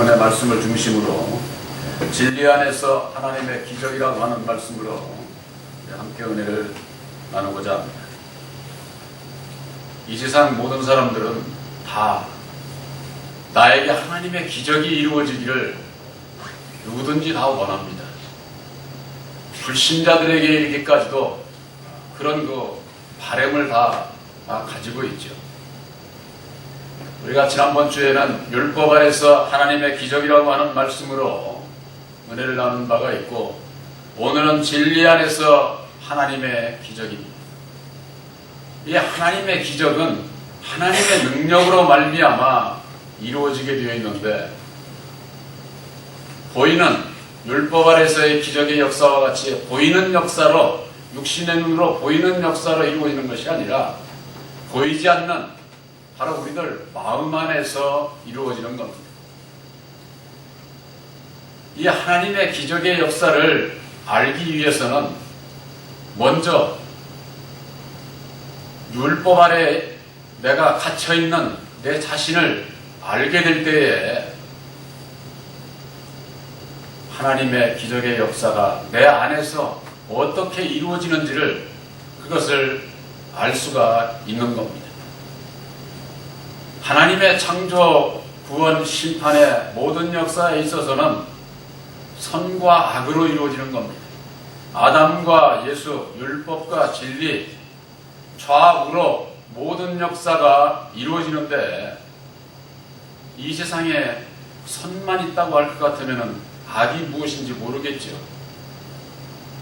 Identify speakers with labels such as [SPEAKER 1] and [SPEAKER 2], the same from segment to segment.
[SPEAKER 1] 본문의 말씀을 중심으로 진리 안에서 하나님의 기적이라고 하는 말씀으로 함께 은혜를 나누고자 합니다. 이 세상 모든 사람들은 다 나에게 하나님의 기적이 이루어지기를 누구든지 다 원합니다. 불신자들에게 이르기까지도 그런 바람을 다 가지고 있죠. 우리가 지난번 주에는 율법 아래서 하나님의 기적이라고 하는 말씀으로 은혜를 나눈 바가 있고, 오늘은 진리 안에서 하나님의 기적입니다. 이 하나님의 기적은 하나님의 능력으로 말미암아 이루어지게 되어 있는데, 보이는 율법 아래서의 기적의 역사와 같이 보이는 역사로, 육신의 눈으로 보이는 역사로 이루어지는 것이 아니라 보이지 않는 바로 우리들 마음 안에서 이루어지는 겁니다. 이 하나님의 기적의 역사를 알기 위해서는 먼저 율법 아래 내가 갇혀있는 내 자신을 알게 될 때에 하나님의 기적의 역사가 내 안에서 어떻게 이루어지는지를, 그것을 알 수가 있는 겁니다. 하나님의 창조, 구원, 심판의 모든 역사에 있어서는 선과 악으로 이루어지는 겁니다. 아담과 예수, 율법과 진리, 좌우로 모든 역사가 이루어지는데, 이 세상에 선만 있다고 할 것 같으면 악이 무엇인지 모르겠죠.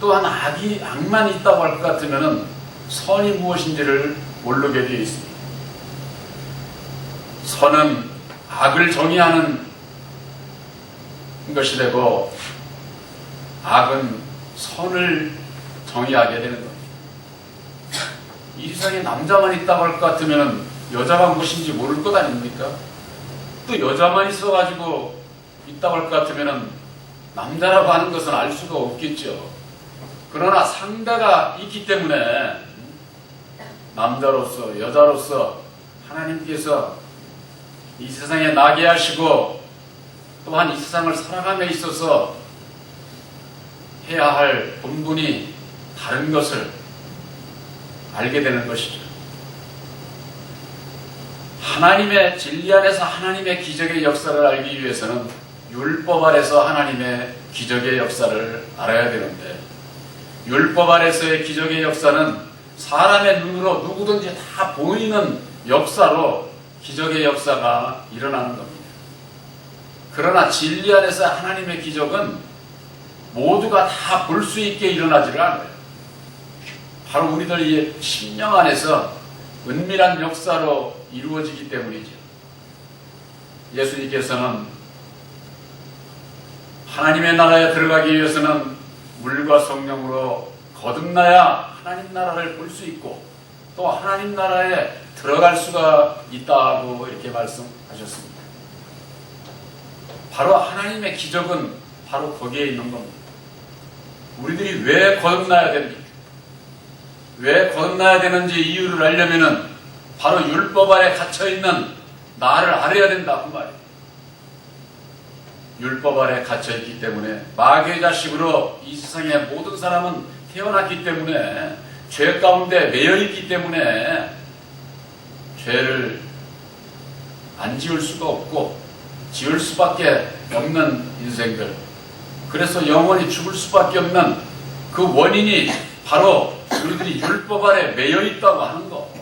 [SPEAKER 1] 또한 악만 있다고 할 것 같으면 선이 무엇인지를 모르게 되어 있습니다. 선은 악을 정의하는 것이 되고, 악은 선을 정의하게 되는 겁니다. 이 세상에 남자만 있다고 할 것 같으면 여자가 무엇인지 모를 것 아닙니까? 또 여자만 있어가지고 있다고 할 것 같으면 남자라고 하는 것은 알 수가 없겠죠. 그러나 상대가 있기 때문에 남자로서 여자로서 하나님께서 이 세상에 나게 하시고, 또한 이 세상을 살아감에 있어서 해야 할 본분이 다른 것을 알게 되는 것이죠. 하나님의 진리 안에서 하나님의 기적의 역사를 알기 위해서는 율법 아래서 하나님의 기적의 역사를 알아야 되는데, 율법 아래서의 기적의 역사는 사람의 눈으로 누구든지 다 보이는 역사로 기적의 역사가 일어나는 겁니다. 그러나 진리 안에서 하나님의 기적은 모두가 다 볼 수 있게 일어나지를 않아요. 바로 우리들의 심령 안에서 은밀한 역사로 이루어지기 때문이죠. 예수님께서는 하나님의 나라에 들어가기 위해서는 물과 성령으로 거듭나야 하나님 나라를 볼 수 있고, 또 하나님 나라에 들어갈 수가 있다고 이렇게 말씀하셨습니다. 바로 하나님의 기적은 바로 거기에 있는 겁니다. 우리들이 왜 거듭나야 됩니까? 왜 거듭나야 되는지 이유를 알려면은 바로 율법 아래 갇혀있는 나를 알아야 된다, 그 말이에요. 율법 아래 갇혀있기 때문에, 마귀의 자식으로 이 세상의 모든 사람은 태어났기 때문에, 죄 가운데 매여있기 때문에 죄를 안 지을 수가 없고 지을 수밖에 없는 인생들, 그래서 영원히 죽을 수밖에 없는 그 원인이 바로 우리들이 율법 아래 매여있다고 하는 거,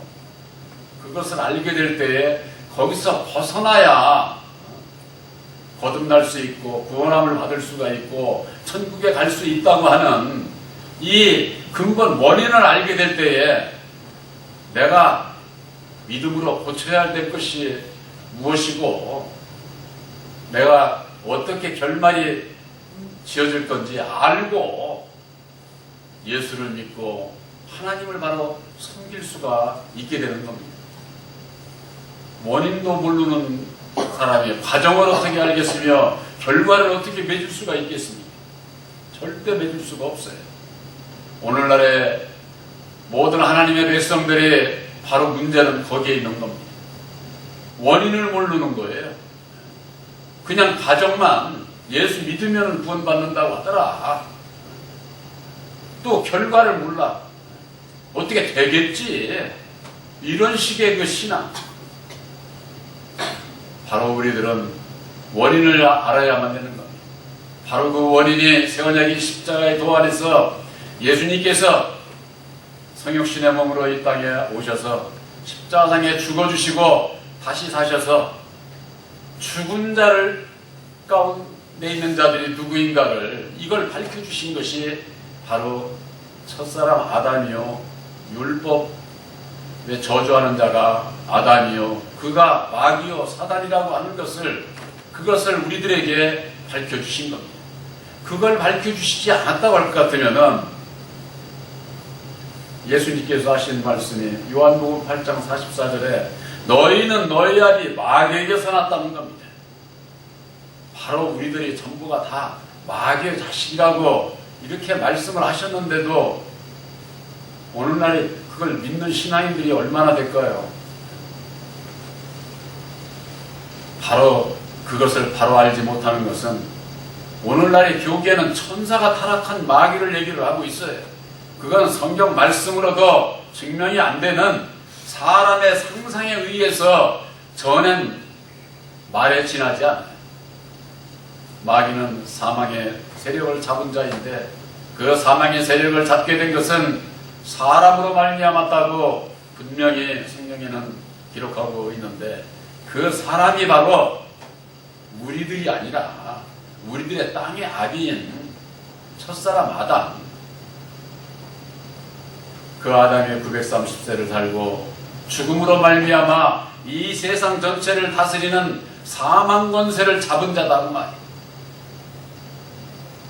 [SPEAKER 1] 그것을 알게 될 때에 거기서 벗어나야 거듭날 수 있고 구원함을 받을 수가 있고 천국에 갈 수 있다고 하는 이 근본 원인을 알게 될 때에 내가 믿음으로 고쳐야 될 것이 무엇이고 내가 어떻게 결말이 지어질 건지 알고 예수를 믿고 하나님을 바로 섬길 수가 있게 되는 겁니다. 원인도 모르는 사람이 과정을 어떻게 알겠으며 결과를 어떻게 맺을 수가 있겠습니까? 절대 맺을 수가 없어요. 오늘날의 모든 하나님의 백성들이 바로 문제는 거기에 있는 겁니다. 원인을 모르는 거예요. 그냥 가정만 예수 믿으면 구원받는다고 하더라. 또 결과를 몰라. 어떻게 되겠지? 이런 식의 그 신앙. 바로 우리들은 원인을 알아야만 되는 겁니다. 바로 그 원인이 세원약이 십자가의 도 안에서 예수님께서 성육신의 몸으로 이 땅에 오셔서 십자가상에 죽어주시고 다시 사셔서 죽은 자를 가운데 있는 자들이 누구인가를 이걸 밝혀주신 것이 바로 첫사람 아담이요, 율법에 저주하는 자가 아담이요, 그가 마귀요 사단이라고 하는 것을, 그것을 우리들에게 밝혀주신 겁니다. 그걸 밝혀주시지 않았다고 할 것 같으면은 예수님께서 하신 말씀이 요한복음 8장 44절에 너희는 너희 아비 마귀에게서 났다는 겁니다. 바로 우리들이 전부가 다 마귀의 자식이라고 이렇게 말씀을 하셨는데도 오늘날에 그걸 믿는 신앙인들이 얼마나 될까요? 바로 그것을 바로 알지 못하는 것은 오늘날의 교계는 천사가 타락한 마귀를 얘기를 하고 있어요. 그건 성경 말씀으로도 증명이 안 되는 사람의 상상에 의해서 전한 말에 지나지 않아요. 마귀는 사망의 세력을 잡은 자인데 그 사망의 세력을 잡게 된 것은 사람으로 말미암았다고 분명히 성경에는 기록하고 있는데 그 사람이 바로 우리들이 아니라 우리들의 땅의 아비인 첫사람 아담, 그 아담이 930세를 살고 죽음으로 말미암아 이 세상 전체를 다스리는 사망 권세를 잡은 자다 그 말이에요.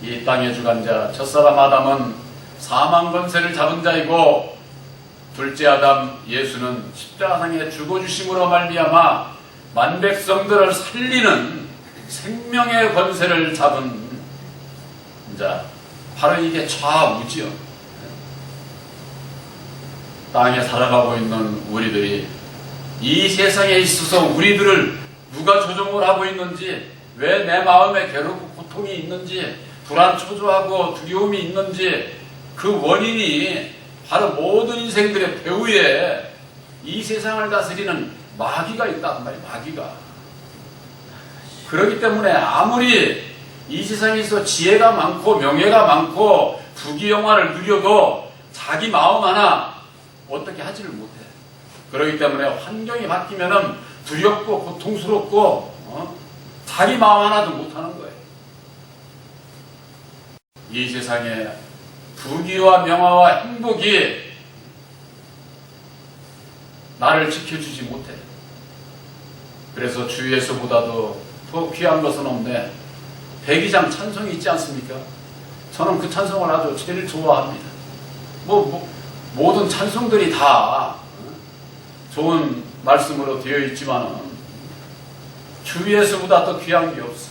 [SPEAKER 1] 이 땅의 주관자 첫사람 아담은 사망 권세를 잡은 자이고 둘째 아담 예수는 십자가상에 죽어주심으로 말미암아 만백성들을 살리는 생명의 권세를 잡은 자, 바로 이게 좌우지요. 땅에 살아가고 있는 우리들이 이 세상에 있어서 우리들을 누가 조종을 하고 있는지, 왜 내 마음에 괴롭고 고통이 있는지, 불안 초조하고 두려움이 있는지, 그 원인이 바로 모든 인생들의 배후에 이 세상을 다스리는 마귀가 있단 말이에요. 마귀가. 그렇기 때문에 아무리 이 세상에서 지혜가 많고 명예가 많고 부귀영화를 누려도 자기 마음 하나 어떻게 하지를 못해. 그렇기 때문에 환경이 바뀌면은 두렵고 고통스럽고 자기 마음 하나도 못하는 거예요. 이 세상에 부귀와 명화와 행복이 나를 지켜주지 못해. 그래서 주 예수보다도 더 귀한 것은 없네. 백이장 찬송이 있지 않습니까? 저는 그 찬송을 아주 제일 좋아합니다. 모든 찬송들이 다 좋은 말씀으로 되어 있지만 주 예수보다 더 귀한 게 없어.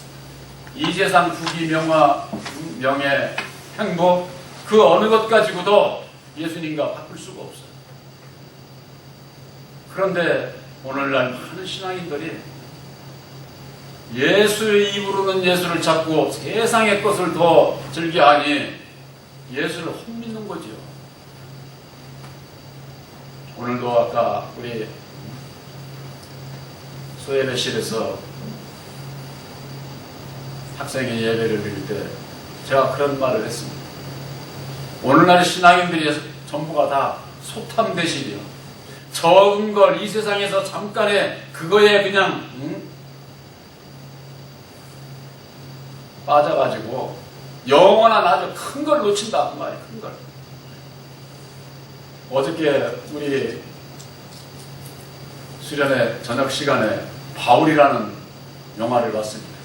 [SPEAKER 1] 이 세상 부귀 명화 명예 행복 그 어느 것 가지고도 예수님과 바꿀 수가 없어. 그런데 오늘날 많은 신앙인들이 예수의 입으로는 예수를 찾고 세상의 것을 더 즐겨하니 예수를 헛믿는 거죠. 오늘도 아까 우리 소예배실에서 학생의 예배를 드릴 때 제가 그런 말을 했습니다. 오늘날 신앙인들이 전부가 다 소탐대실이요. 적은 걸 이 세상에서 잠깐의 그거에 그냥 빠져가지고 영원한 아주 큰 걸 놓친다 그 말이에요. 큰 걸. 어저께 우리 수련회 저녁 시간에 바울이라는 영화를 봤습니다.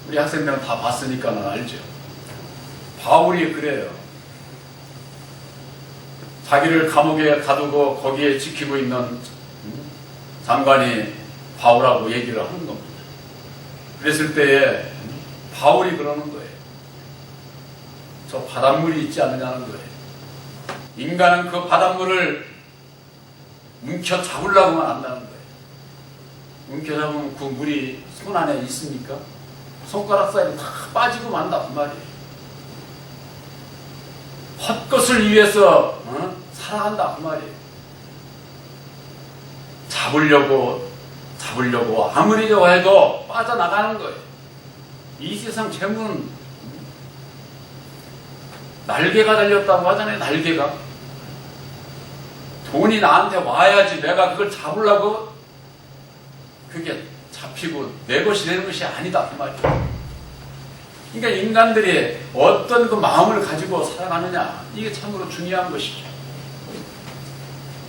[SPEAKER 1] 우리 학생들은 다 봤으니까는 알죠. 바울이 그래요. 자기를 감옥에 가두고 거기에 지키고 있는 장관이 바울하고 얘기를 하는 겁니다. 그랬을 때에 바울이 그러는 거예요. 저 바닷물이 있지 않느냐는 거예요. 인간은 그 바닷물을 뭉쳐 잡으려고만 한다는 거예요. 움켜잡으면 그 물이 손 안에 있습니까? 손가락 사이로 다 빠지고 만다 그 말이에요. 헛것을 위해서 살아간다 그 말이에요. 잡으려고 아무리 해도 빠져나가는 거예요. 이 세상 재물은 날개가 달렸다고 하잖아요. 날개가. 돈이 나한테 와야지 내가 그걸 잡으려고 그게 잡히고 내 것이 되는 것이 아니다 그 말이에요. 그러니까 인간들이 어떤 그 마음을 가지고 살아가느냐, 이게 참으로 중요한 것이죠.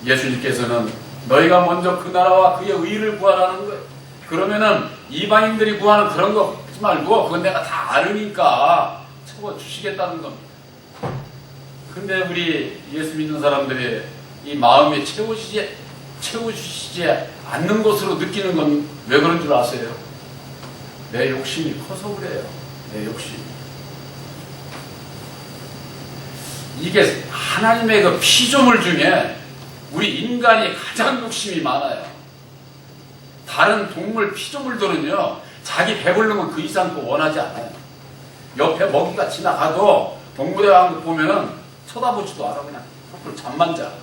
[SPEAKER 1] 예수님께서는 너희가 먼저 그 나라와 그의 의를 구하라는 거예요. 그러면은 이방인들이 구하는 그런 거 하지 말고 그건 내가 다 알으니까 채워주시겠다는 겁니다. 근데 우리 예수 믿는 사람들이 이 마음이 채워주시지 않는 것으로 느끼는 건 왜 그런 줄 아세요? 내 욕심이 커서 그래요. 내 욕심. 이게 하나님의 그 피조물 중에 우리 인간이 가장 욕심이 많아요. 다른 동물 피조물들은요, 자기 배부르면 그 이상 또 원하지 않아요. 옆에 먹이가 지나가도 동물의 왕국 보면은 쳐다보지도 않아. 그냥 잠만 자.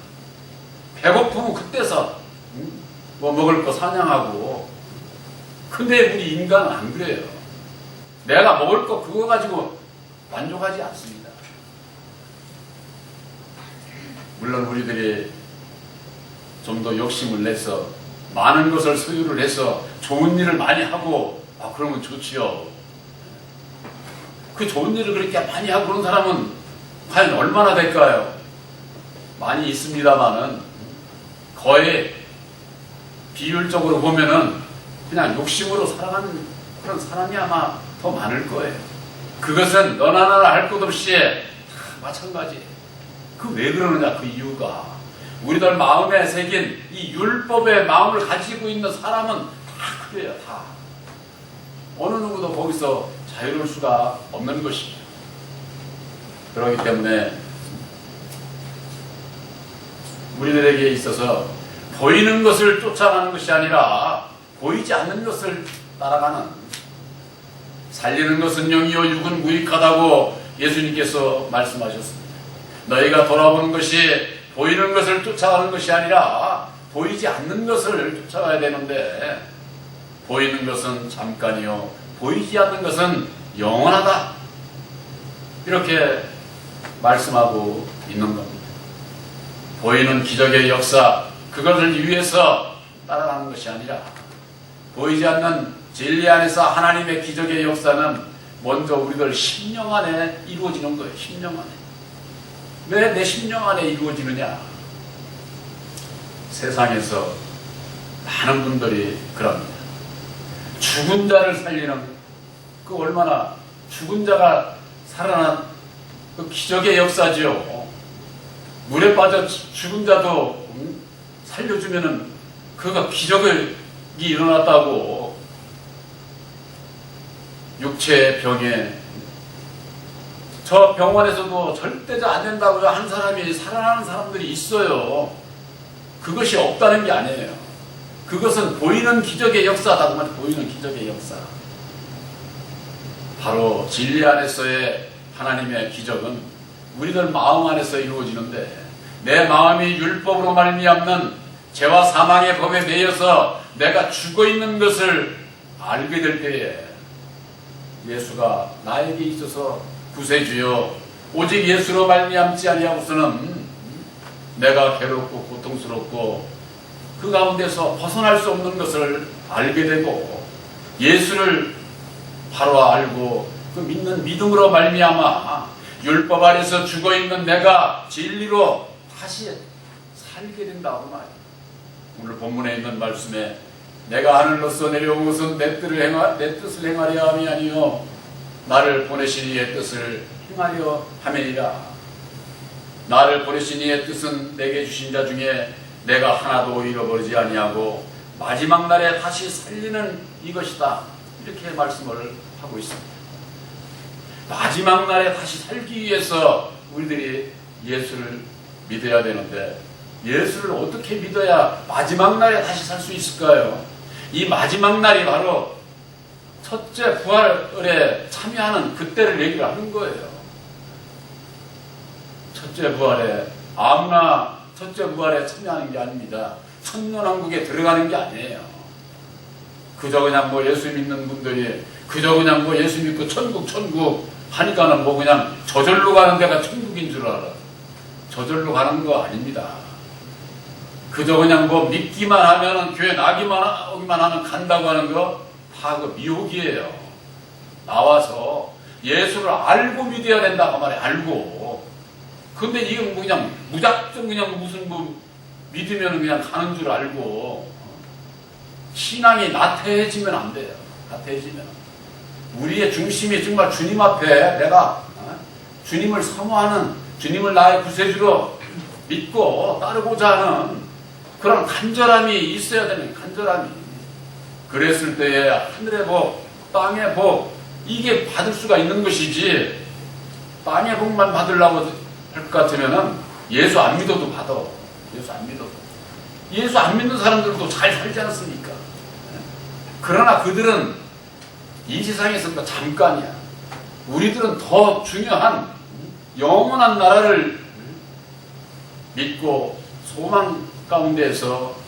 [SPEAKER 1] 배고프면 그때서 뭐 먹을 거 사냥하고. 근데 우리 인간은 안 그래요. 내가 먹을 거 그거 가지고 만족하지 않습니다. 물론 우리들이 좀 더 욕심을 내서 많은 것을 소유를 해서 좋은 일을 많이 하고 그러면 좋지요. 그 좋은 일을 그렇게 많이 하고 그런 사람은 과연 얼마나 될까요? 많이 있습니다만은 거의 비율적으로 보면은 그냥 욕심으로 살아가는 그런 사람이 아마 더 많을 거예요. 그것은 너나 나나 할 것 없이 다 마찬가지예요. 그 왜 그러느냐, 그 이유가 우리들 마음에 새긴 이 율법의 마음을 가지고 있는 사람은 다 그래요. 다. 어느 누구도 거기서 자유로울 수가 없는 것입니다. 그렇기 때문에 우리들에게 있어서 보이는 것을 쫓아가는 것이 아니라 보이지 않는 것을 따라가는, 살리는 것은 영이요 육은 무익하다고 예수님께서 말씀하셨습니다. 너희가 돌아보는 것이 보이는 것을 쫓아가는 것이 아니라 보이지 않는 것을 쫓아가야 되는데, 보이는 것은 잠깐이요 보이지 않는 것은 영원하다, 이렇게 말씀하고 있는 겁니다. 보이는 기적의 역사, 그것을 위해서 따라가는 것이 아니라 보이지 않는 진리 안에서 하나님의 기적의 역사는 먼저 우리들 심령 안에 이루어지는 거예요. 심령 안에. 왜 내 심령 안에 이루어지느냐? 세상에서 많은 분들이 그럽니다. 죽은 자를 살리는 그 얼마나 죽은 자가 살아난 그 기적의 역사지요. 물에 빠져 죽은 자도 살려주면은 그가 기적이 일어났다고. 육체의 병에 저 병원에서도 절대로 안 된다고 한 사람이 살아나는 사람들이 있어요. 그것이 없다는 게 아니에요. 그것은 보이는 기적의 역사다. 그 말, 보이는 기적의 역사. 바로 진리 안에서의 하나님의 기적은 우리들 마음 안에서 이루어지는데, 내 마음이 율법으로 말미암는 죄와 사망의 법에 매여서 내가 죽어 있는 것을 알게 될 때에 예수가 나에게 있어서 구세주여 오직 예수로 말미암지 아니하고서는 내가 괴롭고 고통스럽고 그 가운데서 벗어날 수 없는 것을 알게 되고, 예수를 바로 알고 그 믿는 믿음으로 말미암아 율법 아래서 죽어 있는 내가 진리로 다시 살게 된다고 말이에요. 오늘 본문에 있는 말씀에 내가 하늘로서 내려온 것은 내 뜻을 행하려 함이 아니요 나를 보내신 이의 뜻을 행하려 함이니라. 나를 보내신 이의 뜻은 내게 주신 자 중에 내가 하나도 잃어버리지 아니하고 마지막 날에 다시 살리는 이것이다, 이렇게 말씀을 하고 있습니다. 마지막 날에 다시 살기 위해서 우리들이 예수를 믿어야 되는데, 예수를 어떻게 믿어야 마지막 날에 다시 살 수 있을까요? 이 마지막 날이 바로 첫째 부활에 참여하는 그때를 얘기를 하는 거예요. 첫째 부활에 아무나 첫째 부활에 참여하는 게 아닙니다. 천년왕국에 들어가는 게 아니에요. 그저 그냥 뭐 예수 믿는 분들이 그저 그냥 뭐 예수 믿고 천국 하니까는 뭐 그냥 저절로 가는 데가 천국인 줄 알아. 저절로 가는 거 아닙니다. 그저 그냥 뭐 믿기만 하면은 교회 오기만 하면 간다고 하는 거 다 그 미혹이에요. 나와서 예수를 알고 믿어야 된다 그 말이에요. 알고. 근데 이건 뭐 그냥 무작정 그냥 무슨 뭐 믿으면 그냥 가는 줄 알고 신앙이 나태해지면 안 돼요. 나태해지면 우리의 중심이 정말 주님 앞에 내가 주님을 사모하는 주님을 나의 구세주로 믿고 따르고자 하는 그런 간절함이 있어야 되는 간절함이. 그랬을 때에 하늘의 복, 땅의 복 이게 받을 수가 있는 것이지 땅의 복만 받으려고 할 것 같으면은 예수 안 믿어도 받아. 예수 안 믿어도. 예수 안 믿는 사람들도 잘 살지 않습니까? 그러나 그들은 이 세상에서 잠깐이야. 우리들은 더 중요한 영원한 나라를 믿고 소망 가운데에서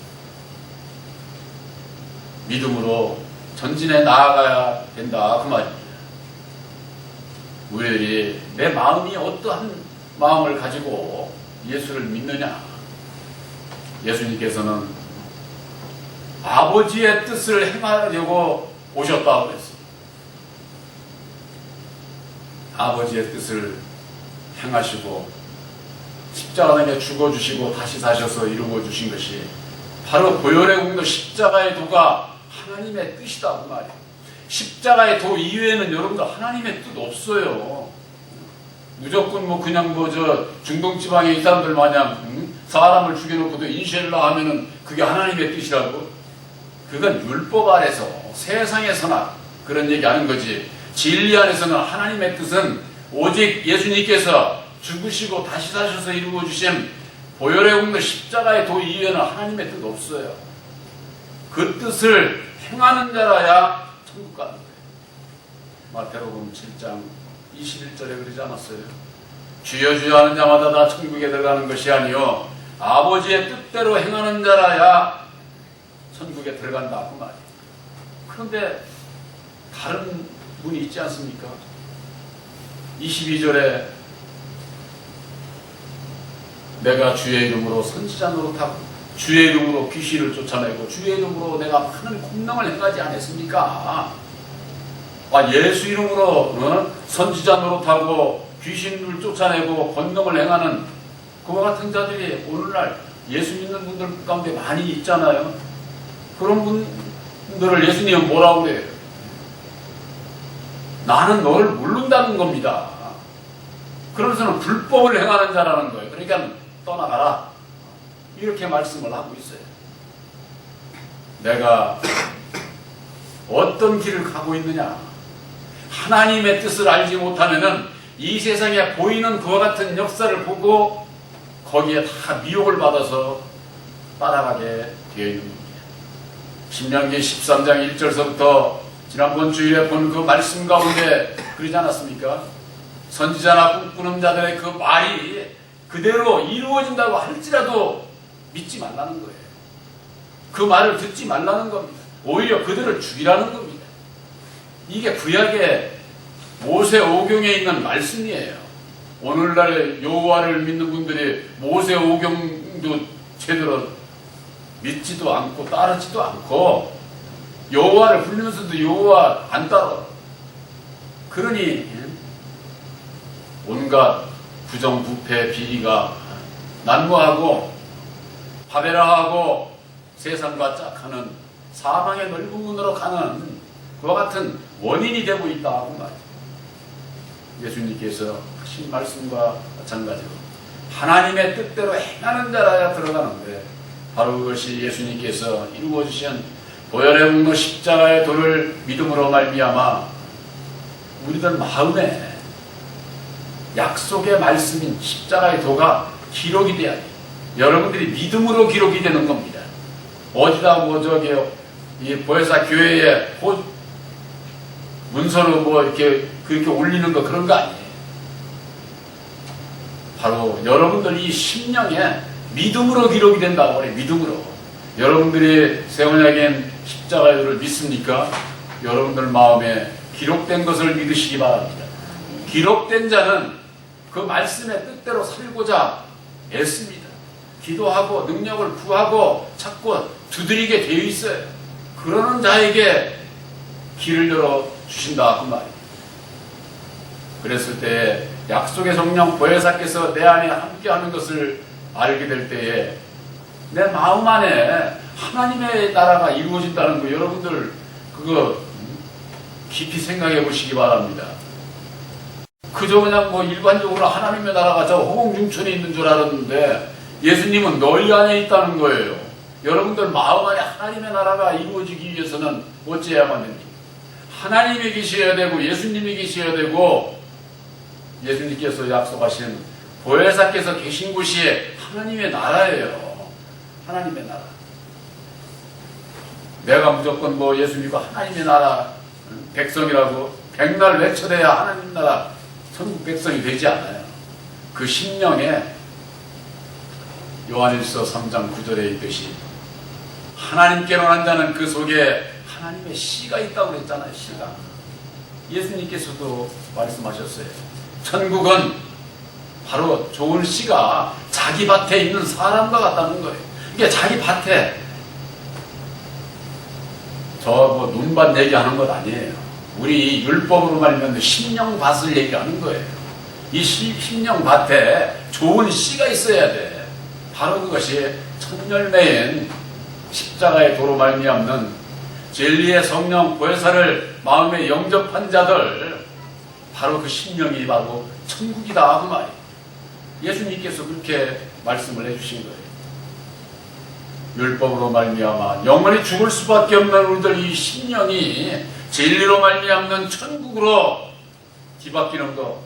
[SPEAKER 1] 믿음으로 전진해 나아가야 된다 그 말입니다. 우리들이 내 마음이 어떠한 마음을 가지고 예수를 믿느냐. 예수님께서는 아버지의 뜻을 행하려고 오셨다고 그랬어요. 아버지의 뜻을 행하시고 십자가에 죽어주시고 다시 사셔서 이루어주신 것이 바로 보혈의 공로 십자가의 도가 하나님의 뜻이다 그 말이에요. 십자가의 도 이외에는 여러분들 하나님의 뜻 없어요. 무조건 뭐 그냥 뭐 저 중동지방에 이 사람들 마냥 사람을 죽여놓고도 인실라 하면은 그게 하나님의 뜻이라고? 그건 율법 아래서 세상에서나 그런 얘기하는 거지. 진리 안에서는 하나님의 뜻은 오직 예수님께서 죽으시고 다시 사셔서 이루어 주신 보혈의 공로 십자가의 도 이외에는 하나님의 뜻 없어요. 그 뜻을 행하는 자라야 천국 가는 거예요. 마태복음 7장 21절에 그러지 않았어요? 주여 주여 하는 자마다 다 천국에 들어가는 것이 아니요 아버지의 뜻대로 행하는 자라야 천국에 들어간다 그 말이에요. 그런데 다른 분이 있지 않습니까? 22절에 내가 주의 이름으로 선지자 노릇하고 주의 이름으로 귀신을 쫓아내고 주의 이름으로 내가 많은 공명을 행하지 않았습니까? 예수 이름으로 선지자 노릇하고 귀신을 쫓아내고 권능을 행하는 그와 같은 자들이 오늘날 예수 믿는 분들 가운데 많이 있잖아요. 그런 분들을 예수님은 뭐라고 그래요? 나는 너를 모른다는 겁니다. 그러면서는 불법을 행하는 자라는 거예요. 그러니까 떠나가라. 이렇게 말씀을 하고 있어요. 내가 어떤 길을 가고 있느냐? 하나님의 뜻을 알지 못하면은 이 세상에 보이는 그와 같은 역사를 보고 거기에 다 미혹을 받아서 따라가게 되어 있는 겁니다. 신명기 13장 1절서부터 지난번 주일에 본 그 말씀 가운데 그러지 않았습니까? 선지자나 꿈꾸는 자들의 그 말이 그대로 이루어진다고 할지라도 믿지 말라는 거예요. 그 말을 듣지 말라는 겁니다. 오히려 그들을 죽이라는 겁니다. 이게 구약의 모세 오경에 있는 말씀이에요. 오늘날 여호와를 믿는 분들이 모세 오경도 제대로 믿지도 않고 따르지도 않고 여호와를 부르면서도 여호와 안 따라. 그러니 온갖 부정부패 비리가 난무하고 파베라하고 세상과 짝하는 사망의 넓은 문으로 가는 그와 같은 원인이 되고 있다고 말이죠. 예수님께서 하신 말씀과 마찬가지로 하나님의 뜻대로 행하는 자라야 들어가는데 바로 그것이 예수님께서 이루어주신 보혈의 공로 십자가의 도를 믿음으로 말미암아 우리들 마음에 약속의 말씀인 십자가의 도가 기록이 돼야 돼요. 여러분들이 믿음으로 기록이 되는 겁니다. 어디다 뭐 저기요 이 보혜사 교회에 문서로 뭐 이렇게 그렇게 올리는 거 그런 거 아니에요. 바로 여러분들 이 심령에 믿음으로 기록이 된다고 그래요. 믿음으로. 여러분들이 새 언약인 십자가를 믿습니까? 여러분들 마음에 기록된 것을 믿으시기 바랍니다. 기록된 자는 그 말씀의 뜻대로 살고자 애씁니다. 기도하고 능력을 구하고 찾고 두드리게 되어 있어요. 그러는 자에게 길을 열어 주신다 그 말이에요. 그랬을 때 약속의 성령 보혜사께서 내 안에 함께하는 것을 알게 될 때에 내 마음 안에 하나님의 나라가 이루어진다는 거 여러분들 그거 깊이 생각해 보시기 바랍니다. 그저 그냥 뭐 일반적으로 하나님의 나라가 저 호공중천에 있는 줄 알았는데 예수님은 너희 안에 있다는 거예요. 여러분들 마음 안에 하나님의 나라가 이루어지기 위해서는 어찌해야만 됩니까? 하나님이 계셔야 되고 예수님이 계셔야 되고 예수님께서 약속하신 보혜사께서 계신 곳이 하나님의 나라예요. 하나님의 나라. 내가 무조건 뭐 예수 믿고 하나님의 나라 백성이라고 백날 외쳐대야 하나님 나라 천국 백성이 되지 않아요. 그 심령에 요한일서 3장 9절에 있듯이 하나님께로 난 자는 그 속에 하나님의 씨가 있다고 그랬잖아요. 씨가. 예수님께서도 말씀하셨어요. 천국은 바로 좋은 씨가 자기 밭에 있는 사람과 같다는 거예요. 이게 자기 밭에 저 뭐 눈밭 얘기하는 것 아니에요. 우리 율법으로 말하면 심령밭을 얘기하는 거예요. 이 심령밭에 좋은 씨가 있어야 돼. 바로 그것이 첫 열매인 십자가의 도로 말미암는 진리의 성령 보혜사를 마음에 영접한 자들 바로 그 심령이 바로 천국이다 그 말이에요. 예수님께서 그렇게 말씀을 해주신 거예요. 율법으로 말미암아 영원히 죽을 수밖에 없는 우리들 이 심령이 진리로 말미암는 천국으로 뒤바뀌는 거.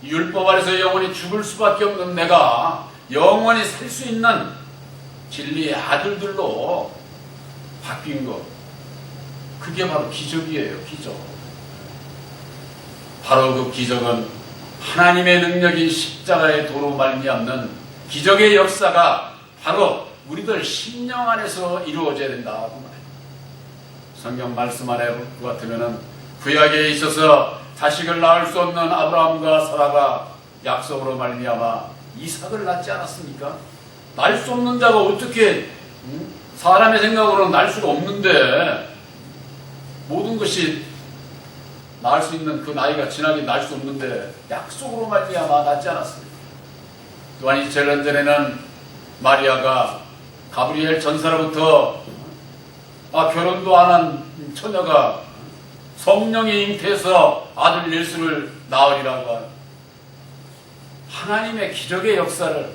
[SPEAKER 1] 율법 아래서 영원히 죽을 수밖에 없는 내가 영원히 살 수 있는 진리의 아들들로 바뀐 거. 그게 바로 기적이에요. 기적. 바로 그 기적은 하나님의 능력인 십자가의 도로 말미암는 기적의 역사가 바로 우리들 심령 안에서 이루어져야 된다. 그 말이에요. 성경 말씀 안에 그 같으면은 구약에 있어서 자식을 낳을 수 없는 아브라함과 사라가 약속으로 말미암아 이삭을 낳지 않았습니까? 낳을 수 없는 자가 어떻게 사람의 생각으로는 낳을 수가 없는데 모든 것이 낳을 수 있는 그 나이가 지나긴 낳을 수 없는데 약속으로 말미암아 낳지 않았습니다. 또한 2000년 전에는 마리아가 가브리엘 전사로부터 결혼도 안 한 처녀가 성령이 잉태해서 아들 예수를 낳으리라고 한 하나님의 기적의 역사를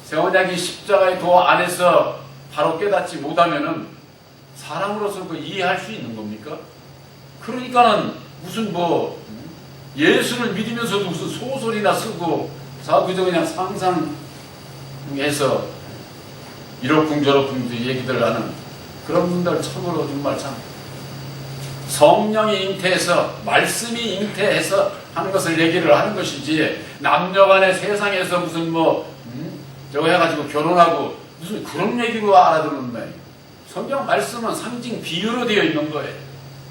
[SPEAKER 1] 세원약이 십자가의 도 안에서 바로 깨닫지 못하면은 사람으로서 그 이해할 수 있는 겁니까? 그러니까는 무슨 뭐 예수를 믿으면서도 무슨 소설이나 쓰고 그저 그냥 상상해서 이러쿵저러쿵 얘기들 하는 그런 분들 참으로 정말 참 성령이 잉태해서 말씀이 잉태해서 하는 것을 얘기를 하는 것이지 남녀간의 세상에서 무슨 저거 해가지고 결혼하고 무슨 그런 얘기로 알아듣는 거예요. 성경 말씀은 상징 비유로 되어 있는 거예요.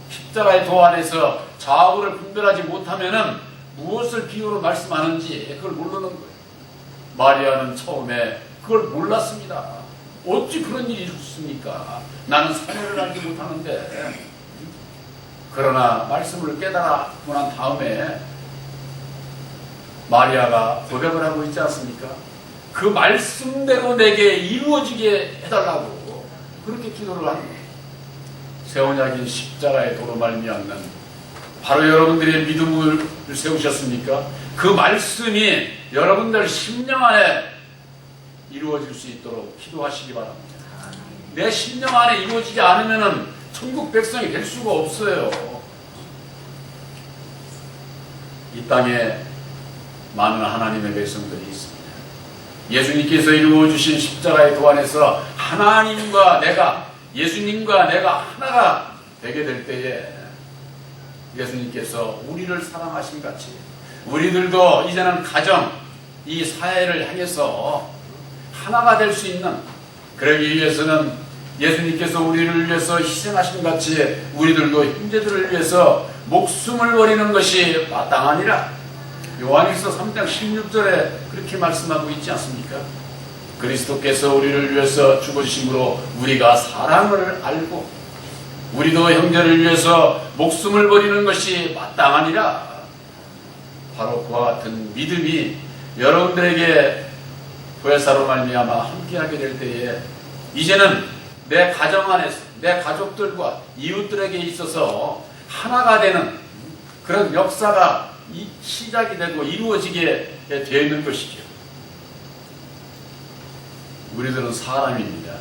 [SPEAKER 1] 십자가의 도 안에서 좌우를 분별하지 못하면은 무엇을 비유로 말씀하는지 그걸 모르는 거예요. 마리아는 처음에 그걸 몰랐습니다. 어찌 그런 일이 있습니까? 나는 사례를 알지 못하는데. 그러나 말씀을 깨달았고 난 다음에 마리아가 고백을 하고 있지 않습니까? 그 말씀대로 내게 이루어지게 해달라고 그렇게 기도를 하는 거예요. 새 언약인 십자가의 도로 말미암는 바로 여러분들의 믿음을 세우셨습니까? 그 말씀이 여러분들 심령 안에 이루어질 수 있도록 기도하시기 바랍니다. 내 심령 안에 이루어지지 않으면 천국 백성이 될 수가 없어요. 이 땅에 많은 하나님의 백성들이 있습니다. 예수님께서 이루어주신 십자가의 도 안에서 하나님과 내가 예수님과 내가 하나가 되게 될 때에 예수님께서 우리를 사랑하신 같이 우리들도 이제는 가정, 이 사회를 향해서 하나가 될 수 있는, 그러기 위해서는 예수님께서 우리를 위해서 희생하신 같이 우리들도 형제들을 위해서 목숨을 버리는 것이 마땅하니라. 요한일서 3장 16절에 그렇게 말씀하고 있지 않습니까? 그리스도께서 우리를 위해서 죽으심으로 우리가 사랑을 알고 우리도 형제를 위해서 목숨을 버리는 것이 마땅하니라. 바로 그와 같은 믿음이 여러분들에게 보혜사로 말미암아 함께하게 될 때에 이제는 내 가정 안에서 내 가족들과 이웃들에게 있어서 하나가 되는 그런 역사가 시작이 되고 이루어지게 되어 있는 것이죠. 우리들은 사람입니다.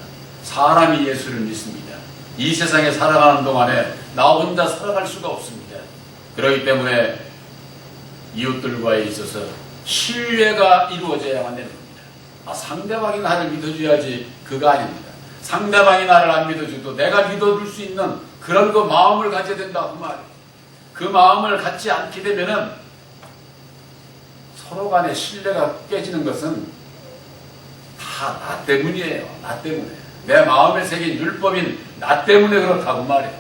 [SPEAKER 1] 사람이 예수를 믿습니다. 이 세상에 살아가는 동안에 나 혼자 살아갈 수가 없습니다. 그렇기 때문에 이웃들과에 있어서 신뢰가 이루어져야만 되는 겁니다. 상대방이 나를 믿어줘야지, 그거 아닙니다. 상대방이 나를 안 믿어줘도 내가 믿어줄 수 있는 그런 그 마음을 가져야 된다 그 말이에요. 그 마음을 갖지 않게 되면은 서로 간의 신뢰가 깨지는 것은 다 나 때문이에요. 나 때문에. 내 마음에 새긴 율법인 나 때문에 그렇다고 말이에요.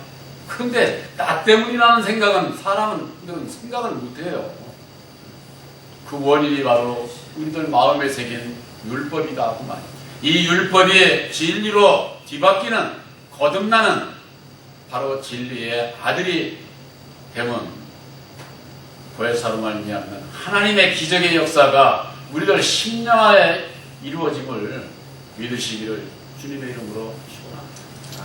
[SPEAKER 1] 그런데 나 때문이라는 생각은 사람들은 생각을 못해요. 그 원인이 바로 우리들 마음에 새긴 율법이다 그 말이에요. 이 율법이 진리로 뒤바뀌는, 거듭나는 바로 진리의 아들이 되면 보혜사로 말미암는 하나님의 기적의 역사가 우리들 심령하에 이루어짐을 믿으시기를 주님의 이름으로 축원합니다.